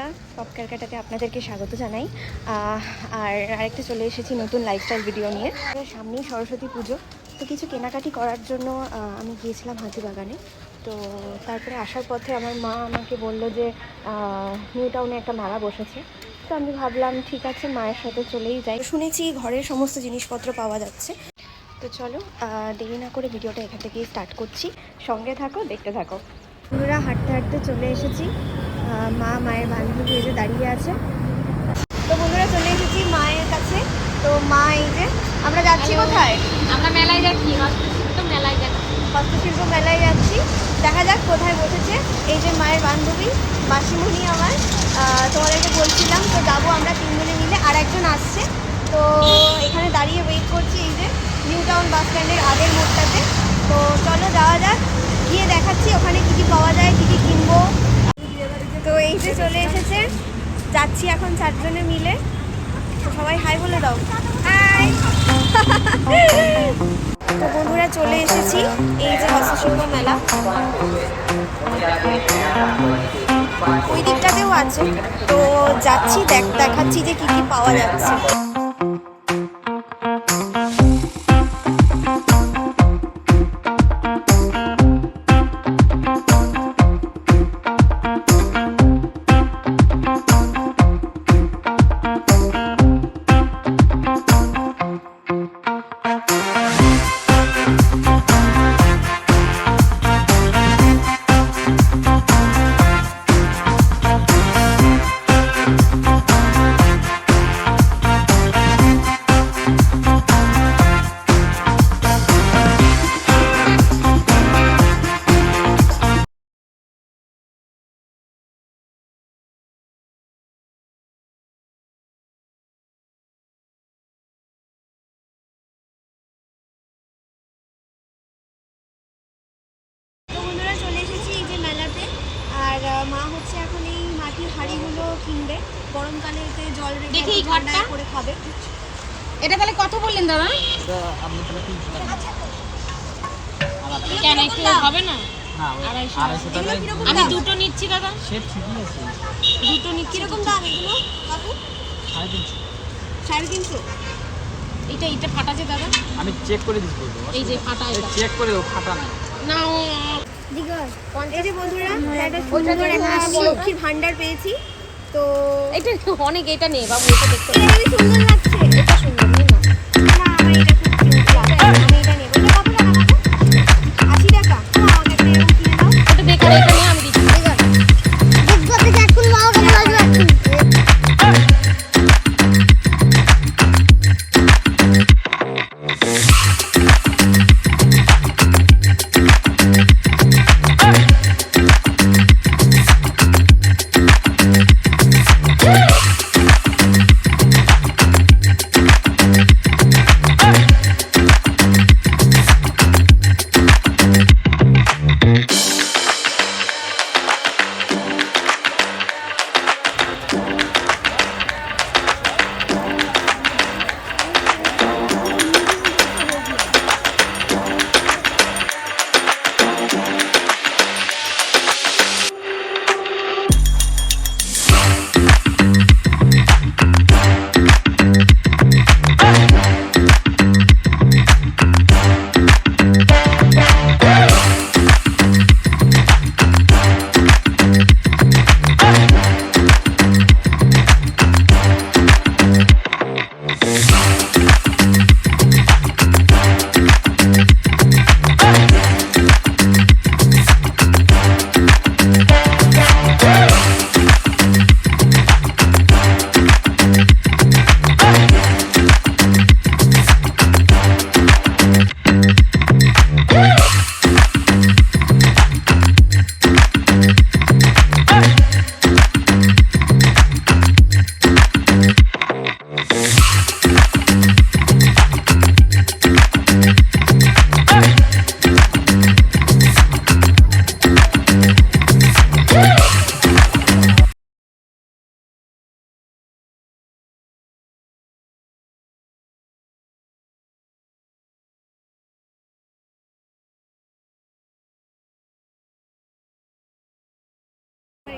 বন্ধুরা, পপ ক্যালকাটাতে আপনাদেরকে স্বাগত জানাই। আর আরেকটা চলে এসেছি নতুন লাইফস্টাইল ভিডিও নিয়ে। সামনেই সরস্বতী পুজো, তো কিছু কেনাকাটি করার জন্য আমি গিয়েছিলাম হাতিবাগানে। তো তারপরে আসার পথে আমার মা আমাকে বলল যে নিউ টাউনে একটা মেলা বসেছে। তো আমি ভাবলাম ঠিক আছে, মায়ের সাথে চলেই যাই। শুনেছি ঘরের সমস্ত জিনিসপত্র পাওয়া যাচ্ছে। তো চলো দেরি না করে ভিডিওটা এখান থেকেই স্টার্ট করছি। সঙ্গে থাকো, দেখতে থাকো। বন্ধুরা, হাঁটতে হাঁটতে চলে এসেছি। মায়ের বান্ধবী এই যে দাঁড়িয়ে আছে। তো বন্ধুরা, চলে এসেছি মায়ের কাছে। তো মা এই যে, আমরা যাচ্ছি কোথায়? আমরা মেলায় যাচ্ছি, হস্তশিল্প মেলায় যাচ্ছি। হস্তশিল্প মেলায় যাচ্ছি। দেখা যাক কোথায় বসেছে। এই যে মায়ের বান্ধবী মাসিমণি আমার, তোমাদেরকে বলছিলাম। তো যাবো আমরা তিনজনে মিলে, আর একজন আসছে। তো এখানে দাঁড়িয়ে ওয়েট করছি এই যে নিউ টাউন বাস স্ট্যান্ডের আগের মোড়টাতে। তো চলো যাওয়া যাক, গিয়ে দেখাচ্ছি ওখানে কী কী পাওয়া যায়, কী কী কিনবো। তো এই যে চলে এসেছে, যাচ্ছি এখন চারজনে মিলে। তো সবাই হাই বলে দাও, হাই। তো বন্ধুরা, চলে এসেছি এই যে হস্তশিল্প মেলা। ওই দিকটাতেও আছে, তো যাচ্ছি, দেখাচ্ছি যে কি কি পাওয়া যাচ্ছে। চলে এসেছি এই যে মেলাতে। আর মা হচ্ছে এখন এই মাটির হাঁড়িগুলো কিনবে, গরমকালেতে জল রেখে ঠান্ডা করে খাবে। এটা তাহলে কত বললেন দাদা? কেন একটু হবে না? আমি দুটো নিচ্ছি দাদা। দুটো নিচ্ছি। কিরকম দাম এগুলো কাকু? 350। এটা ফাটাছে দাদা, আমি চেক করে দিচ্ছি। এই যে ফাটা, চেক করে দেবো, ফাটা না। এই যে বন্ধুরা, আমি লক্ষ্মীর ভান্ডার পেয়েছি। তো এটা অনেক, এটা নেই বাবু, এটা দেখতে সুন্দর লাগছে। এটা সুন্দর নেই না? না, আমার এটা খুব কিউট লাগছে। আমি এটা নেব। এটা কত টাকা কাকু? 80 টাকা। আমাকে একটা এরকম কিনে দাও। এটা বেকার, এটা নিয়ে আমি দিচ্ছি।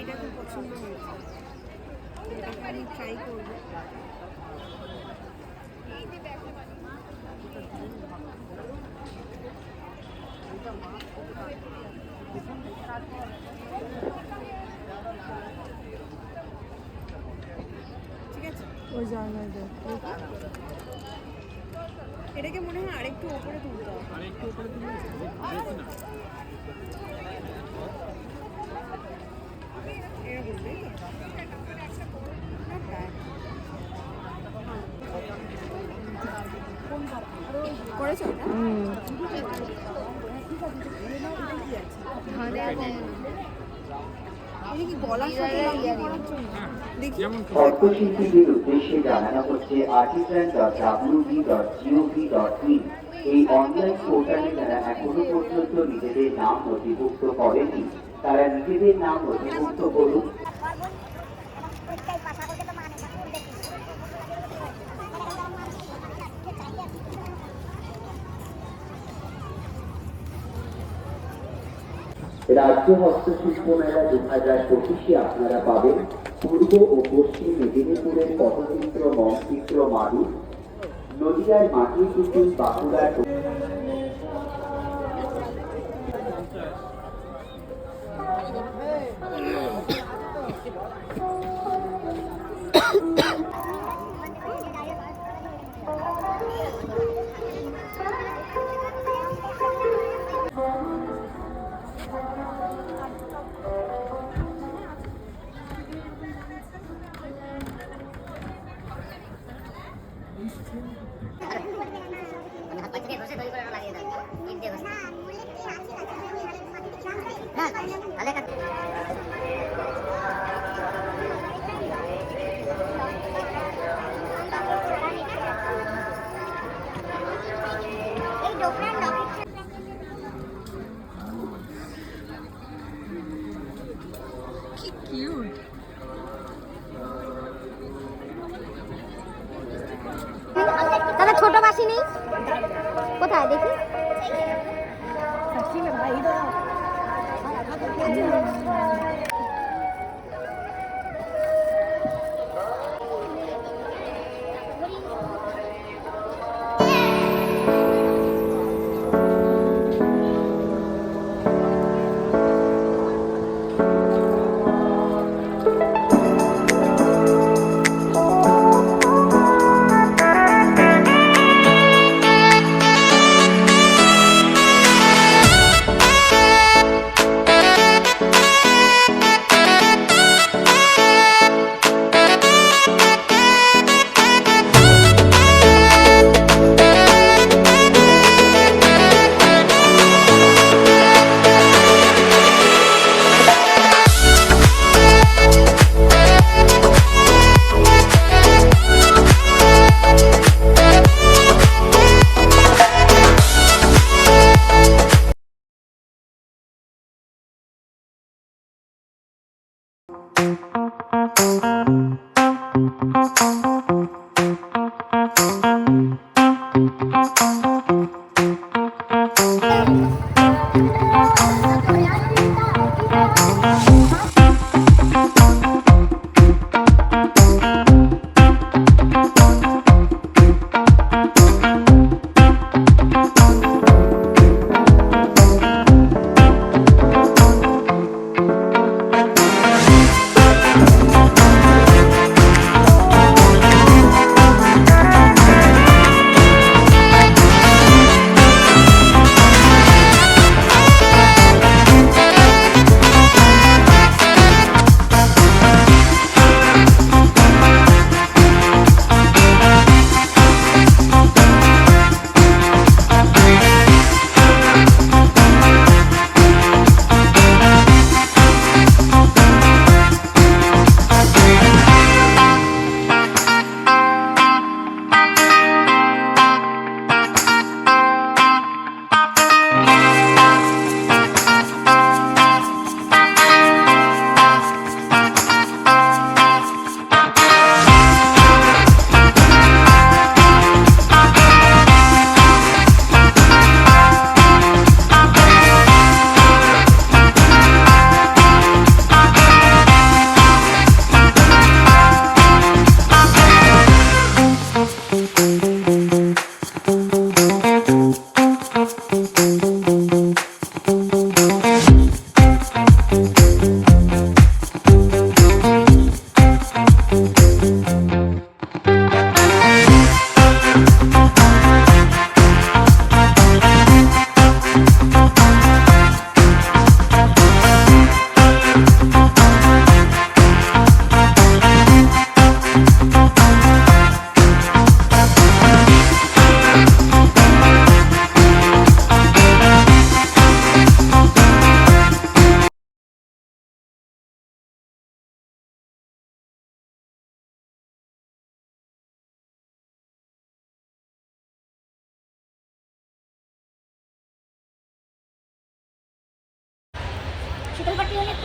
এটা খুব পছন্দ হয়েছে। আমি ট্রাই করবো। ঠিক আছে, ওই জানলাটা এটাকে মনে হয় আরেকটু ওপরে তুলতে হবে। এরকম তাই তো? Not bad. করেছো এটা? এটা কি গলার সাথে লাগিয়ে করার জন্য? দেখি। অর্থশিল্পীদের উদ্দেশ্যে জানানো হচ্ছে artisan.wb.gov.in এই অনলাইন পোর্টালে যারা এখনো পর্যন্ত নিজেদের নাম নথিভুক্ত করেনি তারা নিজেদের নাম নথিভুক্ত করুন। রাজ্য হস্তশিল্প মেলা 2025 আপনারা পাবেন পূর্ব ও পশ্চিম মেদিনীপুরের পটচিত্র, মনচিত্র, মাদুর, নদিয়ার মাটির পুতুল, বাঁকুড়ার দাদা ছোট বাসি নেই কোথায় দেখি?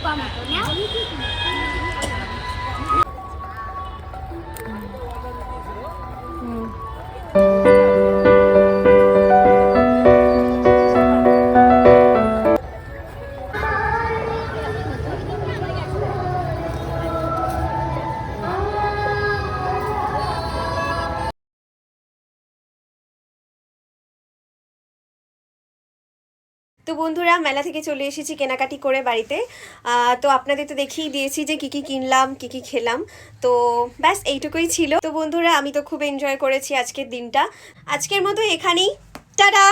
কম হতো না? তো বন্ধুরা মেলা থেকে চলে এসেছি কেনাকাটি করে বাড়িতে। তো আপনাদের তো দেখিয়ে দিয়েছি যে কি কি কিনলাম, কি কি খেলাম। তো ব্যাস এইটুকুই ছিল। তো বন্ধুরা আমি তো খুব এনজয় করেছি আজকের দিনটা। আজকের মতো এখানেই, টাটা।